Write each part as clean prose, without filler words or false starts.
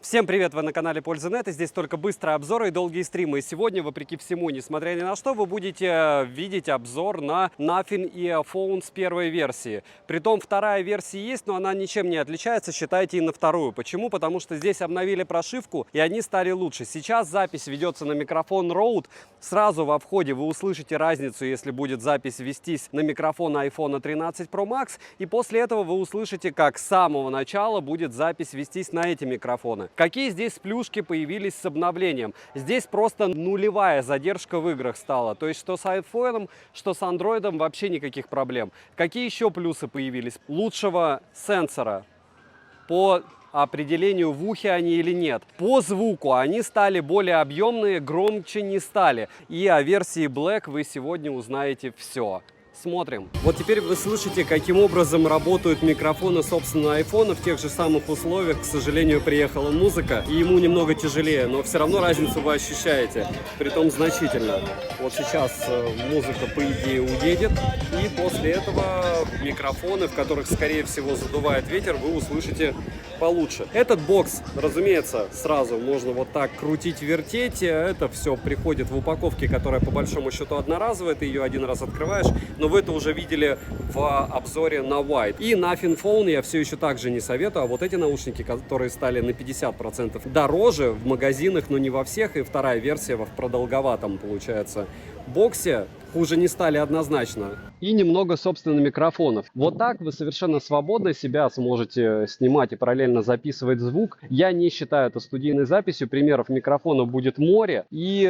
Всем привет! Вы на канале Польза.нет, и здесь только быстрые обзоры и долгие стримы. И сегодня, вопреки всему, несмотря ни на что, вы будете видеть обзор на Nothing Earphones первой версии. Притом вторая версия есть, но она ничем не отличается, считайте, и на вторую. Почему? Потому что здесь обновили прошивку, и они стали лучше. Сейчас запись ведется на микрофон Rode. Сразу во входе вы услышите разницу, если будет запись вестись на микрофон iPhone 13 Pro Max. И после этого вы услышите, как с самого начала будет запись вестись на эти микрофоны. Какие здесь плюшки появились с обновлением? Здесь просто нулевая задержка в играх стала. То есть что с iPhone, что с Android вообще никаких проблем. Какие еще плюсы появились? Лучшего сенсора по определению, в ухе они или нет. По звуку они стали более объемные, громче не стали. И о версии Black вы сегодня узнаете все. Смотрим. Вот теперь вы слышите, каким образом работают микрофоны, собственно, айфона в тех же самых условиях. К сожалению, приехала музыка, и ему немного тяжелее, но все равно разницу вы ощущаете, притом значительно. Вот сейчас музыка, по идее, уедет, и после этого микрофоны, в которых, скорее всего, задувает ветер, вы услышите получше. Этот бокс, разумеется, сразу можно вот так крутить, вертеть. Это все приходит в упаковке, которая по большому счету одноразовая. Ты ее один раз открываешь, но вы это уже видели в обзоре на White. И Nothing Phone я все еще также не советую. А вот эти наушники, которые стали на 50% дороже в магазинах, но не во всех. И вторая версия в продолговатом, получается, боксе, хуже не стали однозначно. И немного, собственно, микрофонов. Вот так вы совершенно свободно себя сможете снимать и параллельно записывать звук. Я не считаю это студийной записью. Примеров микрофонов будет море. И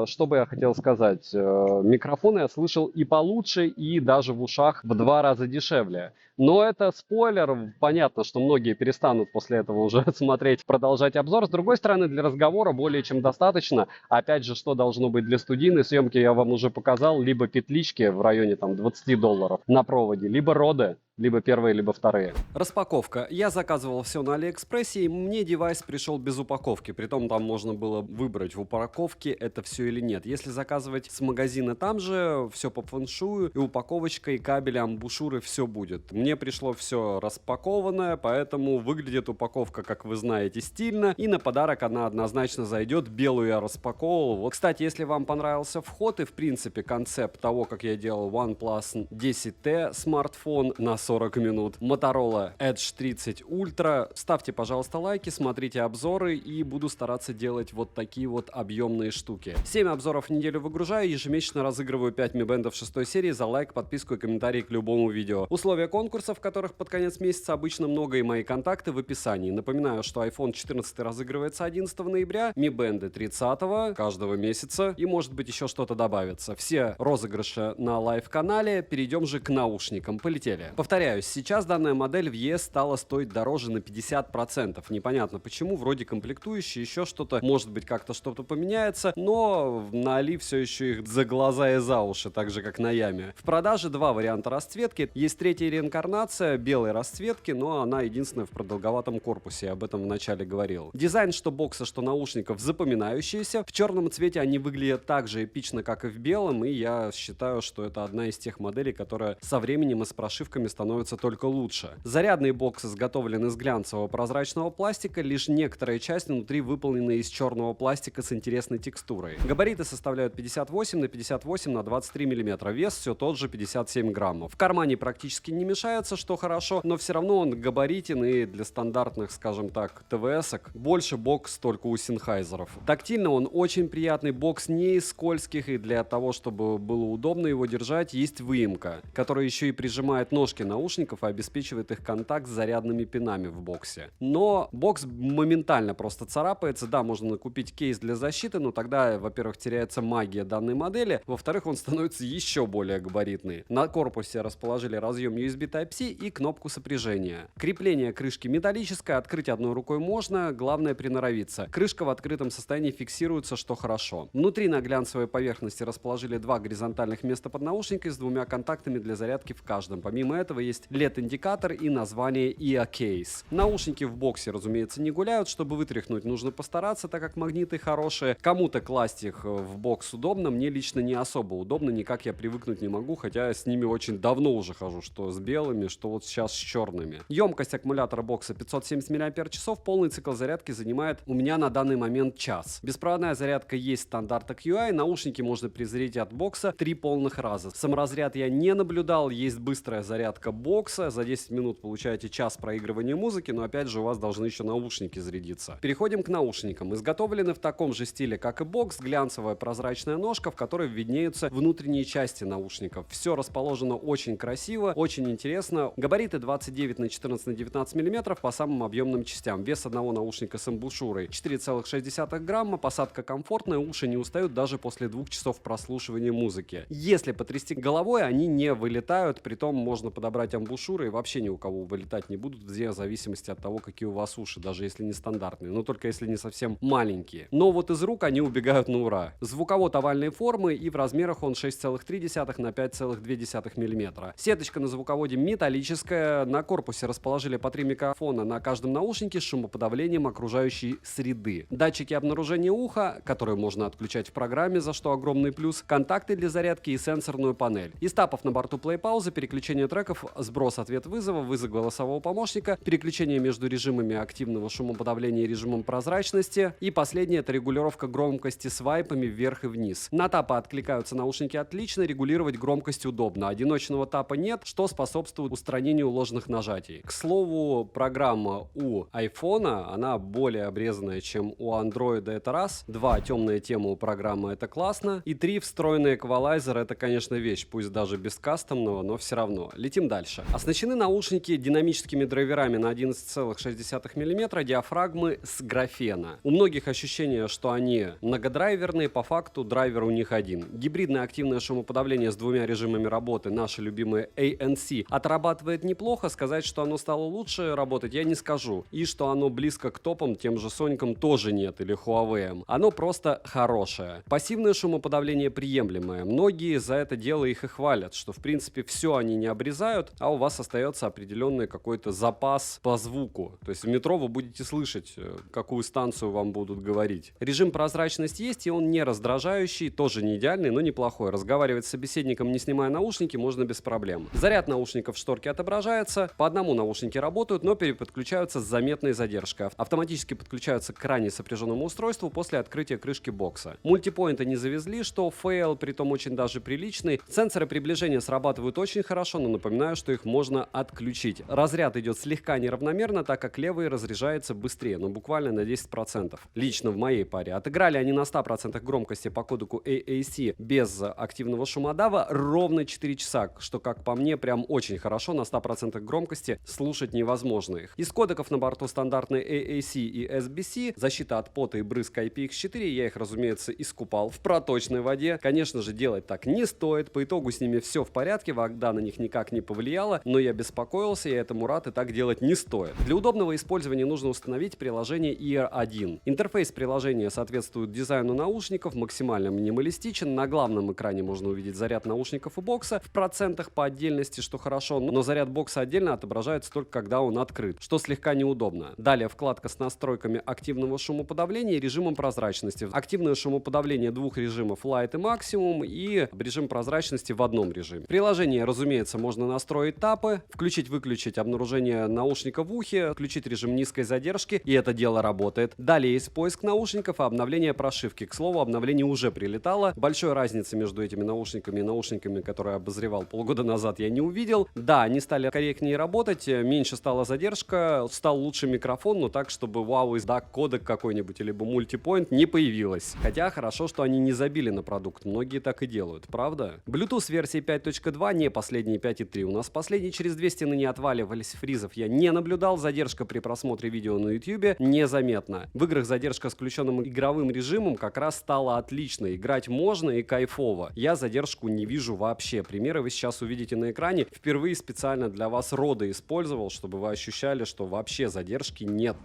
что бы я хотел сказать? Микрофоны я слышал и получше, и даже в ушах в 2 раза дешевле. Но это спойлер. Понятно, что многие перестанут после этого уже смотреть, продолжать обзор. С другой стороны, для разговора более чем достаточно. Опять же, что должно быть для студийной съемки, я вам уже показал. Либо петлички в районе там $20 на проводе, либо роды, либо первые, либо вторые. Распаковка. Я заказывал все на Алиэкспрессе, и мне девайс пришел без упаковки. Притом там можно было выбрать в упаковке это все или нет. Если заказывать с магазина, там же все по фэншую, и упаковочка, и кабели, амбушюры, все будет. Мне пришло все распакованное, поэтому выглядит упаковка, как вы знаете, стильно. И на подарок она однозначно зайдет. Белую я распаковывал. Вот, кстати, если вам понравился вход и, в принципе, концепт того, как я делал OnePlus 10T смартфон на 40 минут, Motorola Edge 30 Ultra, ставьте, пожалуйста, лайки, смотрите обзоры, и буду стараться делать вот такие вот объемные штуки. 7 обзоров в неделю выгружаю, ежемесячно разыгрываю 5 Mi Band 6 серии за лайк, подписку и комментарий к любому видео. Условия конкурсов, которых под конец месяца обычно много, и мои контакты в описании. Напоминаю, что iPhone 14 разыгрывается 11 ноября, Mi Band 30 каждого месяца, и может быть еще что-то добавится. Все розыгрыши на лайв-канале. Перейдем же к наушникам. Полетели. Повторяюсь, сейчас данная модель в ЕС стала стоить дороже на 50%. Непонятно почему, вроде комплектующие, еще что-то, может быть, как-то что-то поменяется, но на Али все еще их за глаза и за уши, так же, как на Яме. В продаже 2 варианта расцветки. Есть третья реинкарнация белой расцветки, но она единственная в продолговатом корпусе, я об этом вначале говорил. Дизайн что бокса, что наушников запоминающийся. В черном цвете они выглядят так же эпично, как и в белом, и я считаю, что это одна из тех моделей, которая со временем и с прошивками становится только лучше. Зарядные боксы изготовлены из глянцевого прозрачного пластика, лишь некоторая часть внутри выполнена из черного пластика с интересной текстурой. Габариты составляют 58 на 58 на 23 мм, вес все тот же 57 граммов. В кармане практически не мешается, что хорошо, но все равно он габаритен, и для стандартных, скажем так, ТВС-ок больше бокс только у Sennheiser'ов. Тактильно он очень приятный, бокс не из скользких, и для того, чтобы было удобно его держать, есть выемка, которая еще и прижимает ножки наушников и обеспечивает их контакт с зарядными пинами в боксе. Но бокс моментально просто царапается. Да, можно накупить кейс для защиты, но тогда, во-первых, теряется магия данной модели, во-вторых, он становится еще более габаритный. На корпусе расположили разъем USB Type-C и кнопку сопряжения. Крепление крышки металлическое, открыть одной рукой можно, главное приноровиться. Крышка в открытом состоянии фиксируется, что хорошо. Внутри на глянцевой поверхности расположили 2 горизонтальных места под наушники с 2 контактами для зарядки в каждом. Помимо этого есть LED-индикатор и название EA Case. Наушники в боксе, разумеется, не гуляют. Чтобы вытряхнуть, нужно постараться, так как магниты хорошие. Кому-то класть их в бокс удобно, мне лично не особо удобно, никак я привыкнуть не могу, хотя с ними очень давно уже хожу, что с белыми, что вот сейчас с черными. Емкость аккумулятора бокса 570 мАч, полный цикл зарядки занимает у меня на данный момент час. Беспроводная зарядка есть стандарта QI, наушники можно призарядить от бокса 3 полных раза. Саморазряд я не наблюдал, есть быстрая зарядка бокса, за 10 минут получаете час проигрывания музыки, но опять же у вас должны еще наушники зарядиться. Переходим к наушникам. Изготовлены в таком же стиле, как и бокс, глянцевая прозрачная ножка, в которой виднеются внутренние части наушников. Все расположено очень красиво, очень интересно. Габариты 29 на 14 на 19 мм по самым объемным частям. Вес одного наушника с эмбушюрой 4,6 грамма, посадка комфортная, уши не устают даже после 2 часов прослушивания музыки. Если потрясти головой, они не вылетают, притом можно подобрать амбушюры и вообще ни у кого вылетать не будут, в зависимости от того, какие у вас уши, даже если не стандартные, но только если не совсем маленькие. Но вот из рук они убегают на ура. Звуковод овальной формы и в размерах он 6,3 на 5,2 мм. Сеточка на звуководе металлическая, на корпусе расположили по 3 микрофона на каждом наушнике с шумоподавлением окружающей среды. Датчики обнаружения уха, которые можно отключать в программе, за что огромный плюс, контакты для зарядки и сенсорную панель. Из тапов на борту плей-пауза, переключение треков, сброс ответ вызова, вызов голосового помощника, переключение между режимами активного шумоподавления и режимом прозрачности. И последнее — это регулировка громкости свайпами вверх и вниз. На тапы откликаются наушники отлично, регулировать громкость удобно. Одиночного тапа нет, что способствует устранению ложных нажатий. К слову, программа у айфона, она более обрезанная, чем у андроида, это раз. 2, темная тема у программы, это классно. И 3, встроенный эквалайзер, это, конечно, вещь, пусть даже без кастомного, но все равно. Летим дальше. Оснащены наушники динамическими драйверами на 11,6 мм, диафрагмы с графена. У многих ощущение, что они многодрайверные, по факту драйвер у них один. Гибридное активное шумоподавление с 2 режимами работы, наше любимое ANC, отрабатывает неплохо. Сказать, что оно стало лучше работать, я не скажу. И что оно близко к топам, тем же Соникам, тоже нет, или Huawei. Оно просто хорошее. Пассивное шумоподавление приемлемое. Многие за это дело их и хвалят, что в принципе все они не обрезают, а у вас остается определенный какой-то запас по звуку. То есть в метро вы будете слышать, какую станцию вам будут говорить. Режим прозрачность есть, и он не раздражающий, тоже не идеальный, но неплохой. Разговаривать с собеседником, не снимая наушники, можно без проблем. Заряд наушников в шторке отображается, по одному наушники работают, но переподключаются с заметной задержкой. Автоматически подключаются к ранее сопряженному устройству после открытия крышки бокса. Мультипоинты не завезли, что фейл, притом очень даже приличный. Сенсоры приближения срабатывают очень хорошо, но напоминаю, что их можно отключить. Разряд идет слегка неравномерно, так как левый разряжается быстрее, но буквально на 10%. Лично в моей паре. Отыграли они на 100% громкости по кодеку AAC без активного шумодава ровно 4 часа, что, как по мне, прям очень хорошо. На 100% громкости слушать невозможно их. Из кодеков на борту стандартные AAC и SBC, защита от пота и брызг IPX4, я их, разумеется, искупал в проточной воде. Конечно же, делать так не стоит. По итогу с ними все в порядке, вода на них никак не повлияла, но я беспокоился, я этому рад, и так делать не стоит. Для удобного использования нужно установить приложение Ear 1. Интерфейс приложения соответствует дизайну наушников, максимально минималистичен. На главном экране можно увидеть заряд наушников и бокса в процентах по отдельности, что хорошо, но заряд бокса отдельно отображается только когда он открыт, что слегка неудобно. Далее вкладка с настройками активного шумоподавления и режимом прозрачности. Активное шумоподавление 2 режимов Light и Maximum и режим прозрачности в одном режиме. Приложение, разумеется, можно настроить тапы, включить-выключить обнаружение наушника в ухе, включить режим низкой задержки, и это дело работает. Далее есть поиск наушников и обновление прошивки. К слову, обновление уже прилетало. Большой разницы между этими наушниками и наушниками, которые я обозревал полгода назад, я не увидел. Да, они стали корректнее работать, меньше стала задержка, стал лучше микрофон, но так, чтобы вау, издак кодек какой-нибудь, либо мультипоинт не появилось. Хотя хорошо, что они не забили на продукт, многие так и делают, правда? Bluetooth версии 5.2, не последние 5.3. У нас последние через 2 стены не отваливались, фризов я не наблюдал, задержка при просмотре видео на YouTube незаметна. В играх задержка с включенным игровым режимом как раз стала отличной. Играть можно и кайфово. Я задержку не вижу вообще. Примеры вы сейчас увидите на экране. Впервые специально для вас роды использовал, чтобы вы ощущали, что вообще задержки нет.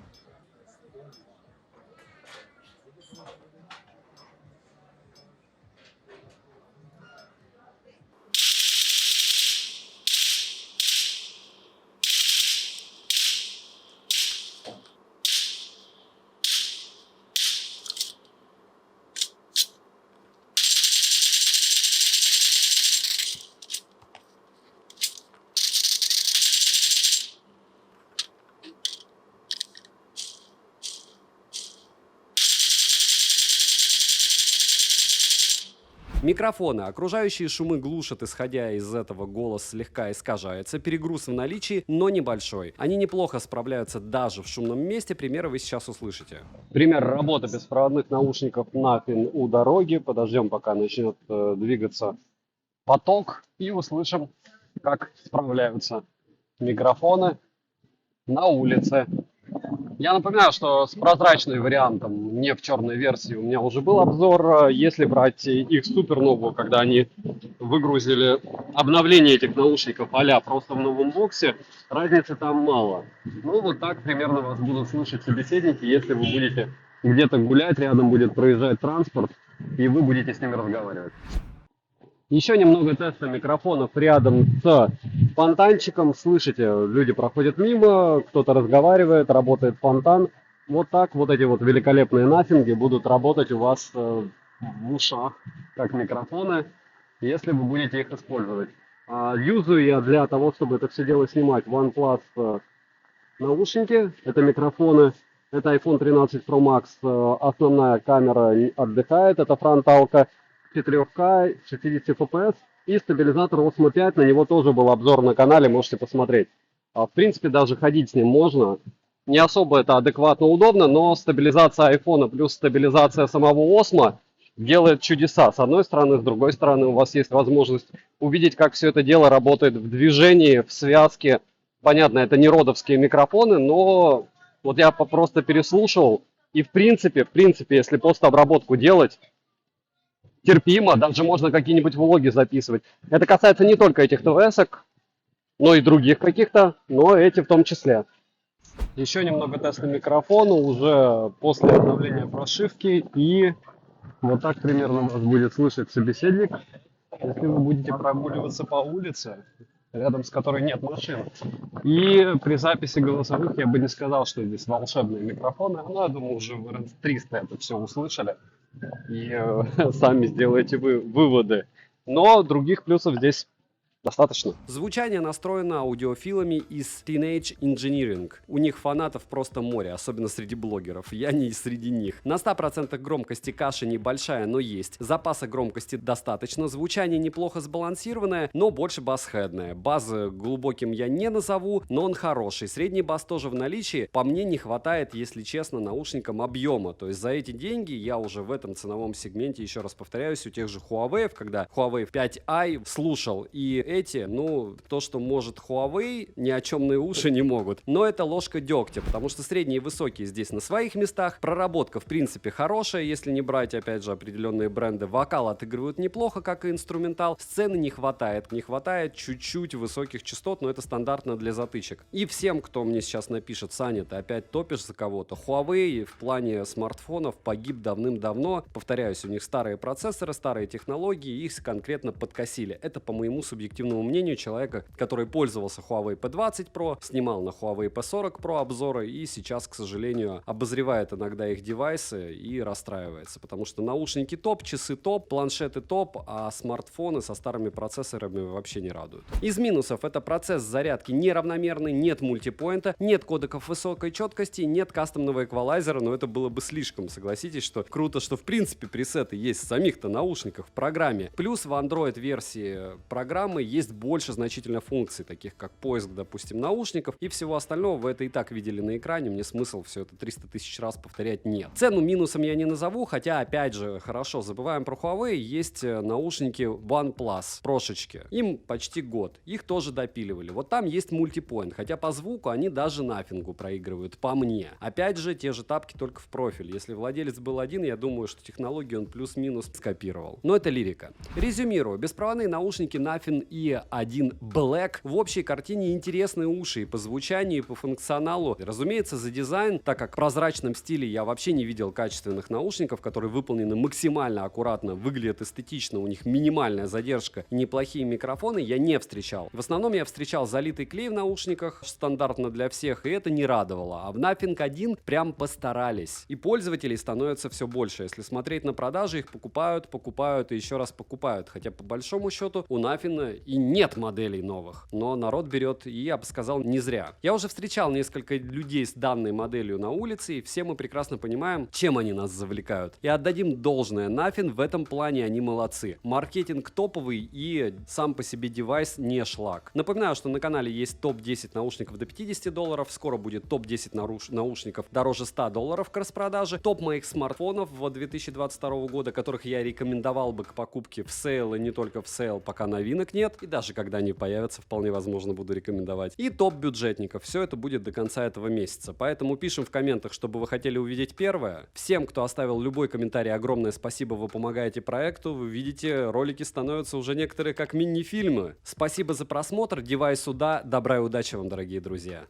Микрофоны. Окружающие шумы глушат, исходя из этого голос слегка искажается. Перегруз в наличии, но небольшой. Они неплохо справляются даже в шумном месте. Примеры вы сейчас услышите. Пример работы беспроводных наушников Nothing у дороги. Подождем, пока начнет двигаться поток, и услышим, как справляются микрофоны на улице. Я напоминаю, что с прозрачным вариантом, не в черной версии, у меня уже был обзор. Если брать их суперновую, когда они выгрузили обновление этих наушников а-ля просто в новом боксе, разницы там мало. Ну, вот так примерно вас будут слышать собеседники, если вы будете где-то гулять, рядом будет проезжать транспорт, и вы будете с ними разговаривать. Еще немного теста микрофонов рядом с фонтанчиком. Слышите, люди проходят мимо, кто-то разговаривает, работает фонтан. Вот так вот эти вот великолепные нафинги будут работать у вас в ушах, как микрофоны, если вы будете их использовать. Юзаю я для того, чтобы это все дело снимать, OnePlus наушники, это микрофоны. Это iPhone 13 Pro Max, основная камера отдыхает, это фронталка. 4К, 60 FPS и стабилизатор Osmo 5, на него тоже был обзор на канале, можете посмотреть. В принципе, даже ходить с ним можно. Не особо это адекватно удобно, но стабилизация iPhone плюс стабилизация самого Osmo делает чудеса. С одной стороны, с другой стороны, у вас есть возможность увидеть, как все это дело работает в движении, в связке. Понятно, это не родовские микрофоны, но вот я просто переслушал. И в принципе, если постобработку делать, терпимо, даже можно какие-нибудь влоги записывать. Это касается не только этих ТВСок, но и других каких-то, но эти в том числе. Еще немного теста микрофона уже после обновления прошивки, и вот так примерно вас будет слышать собеседник, если вы будете прогуливаться по улице, рядом с которой нет машин. И при записи голосовых я бы не сказал, что здесь волшебные микрофоны, но я думаю, уже в RS 300 это все услышали. И сами сделаете выводы. Но других плюсов здесь достаточно. Звучание настроено аудиофилами из Teenage Engineering. У них фанатов просто море, особенно среди блогеров. Я не среди них. На 100% громкости каша небольшая, но есть. Запаса громкости достаточно. Звучание неплохо сбалансированное, но больше басхэдное. Базы глубоким я не назову, но он хороший. Средний бас тоже в наличии. По мне не хватает, если честно, наушникам объема. То есть за эти деньги я уже в этом ценовом сегменте, еще раз повторяюсь, у тех же Huawei, когда Huawei 5i слушал, и эти, ну, то, что может Huawei, ни о чем на уши не могут. Но это ложка дегтя, потому что средние и высокие здесь на своих местах. Проработка, в принципе, хорошая, если не брать, опять же, определенные бренды. Вокал отыгрывают неплохо, как и инструментал. Сцены не хватает. Не хватает чуть-чуть высоких частот, но это стандартно для затычек. И всем, кто мне сейчас напишет: Саня, ты опять топишь за кого-то. Huawei в плане смартфонов погиб давным-давно. Повторяюсь, у них старые процессоры, старые технологии, их конкретно подкосили. Это по моему субъективному мнению человека, который пользовался Huawei P20 Pro, снимал на Huawei P40 Pro обзоры и сейчас, к сожалению, обозревает иногда их девайсы и расстраивается, потому что наушники топ, часы топ, планшеты топ, а смартфоны со старыми процессорами вообще не радуют. Из минусов: это процесс зарядки неравномерный, нет мультипоинта, нет кодеков высокой четкости, нет кастомного эквалайзера, но это было бы слишком, согласитесь, что круто, что в принципе пресеты есть в самих-то наушниках в программе. Плюс в Android версии программы есть больше значительно функций, таких как поиск, допустим, наушников и всего остального. Вы это и так видели на экране, мне смысл все это 300 тысяч раз повторять нет. Цену минусом я не назову, хотя, опять же, хорошо, забываем про Huawei, есть наушники OnePlus, прошечки. Им почти год, их тоже допиливали. Вот там есть мультипоинт, хотя по звуку они даже нафингу проигрывают, по мне. Опять же, те же тапки, только в профиль. Если владелец был один, я думаю, что технологию он плюс-минус скопировал. Но это лирика. Резюмирую, беспроводные наушники Nothing E1 Black в общей картине интересные уши и по звучанию, и по функционалу. Разумеется, за дизайн, так как в прозрачном стиле я вообще не видел качественных наушников, которые выполнены максимально аккуратно, выглядят эстетично, у них минимальная задержка, неплохие микрофоны я не встречал. В основном я встречал залитый клей в наушниках, стандартно для всех, и это не радовало. А в Nothing 1 прям постарались. И пользователей становится все больше. Если смотреть на продажи, их покупают и еще раз покупают. Хотя по большому счету у Nothing и нет моделей новых. Но народ берет, и я бы сказал, не зря. Я уже встречал несколько людей с данной моделью на улице, и все мы прекрасно понимаем, чем они нас завлекают. И отдадим должное, Nothing в этом плане они молодцы. Маркетинг топовый, и сам по себе девайс не шлак. Напоминаю, что на канале есть топ-10 наушников до $50, скоро будет топ-10 наушников дороже $100 к распродаже, топ моих смартфонов в 2022 года, которых я рекомендовал бы к покупке в сейл и не только в сейл, пока новинок нет, и даже когда они появятся, вполне возможно буду рекомендовать. И топ бюджетников. Все это будет до конца этого месяца. Поэтому пишем в комментах, чтобы вы хотели увидеть первое. Всем, кто оставил любой комментарий, огромное спасибо, вы помогаете проекту. Вы видите, ролики становятся уже некоторые как мини-фильмы. Спасибо за просмотр, девайс сюда, добра и удачи вам, дорогие друзья.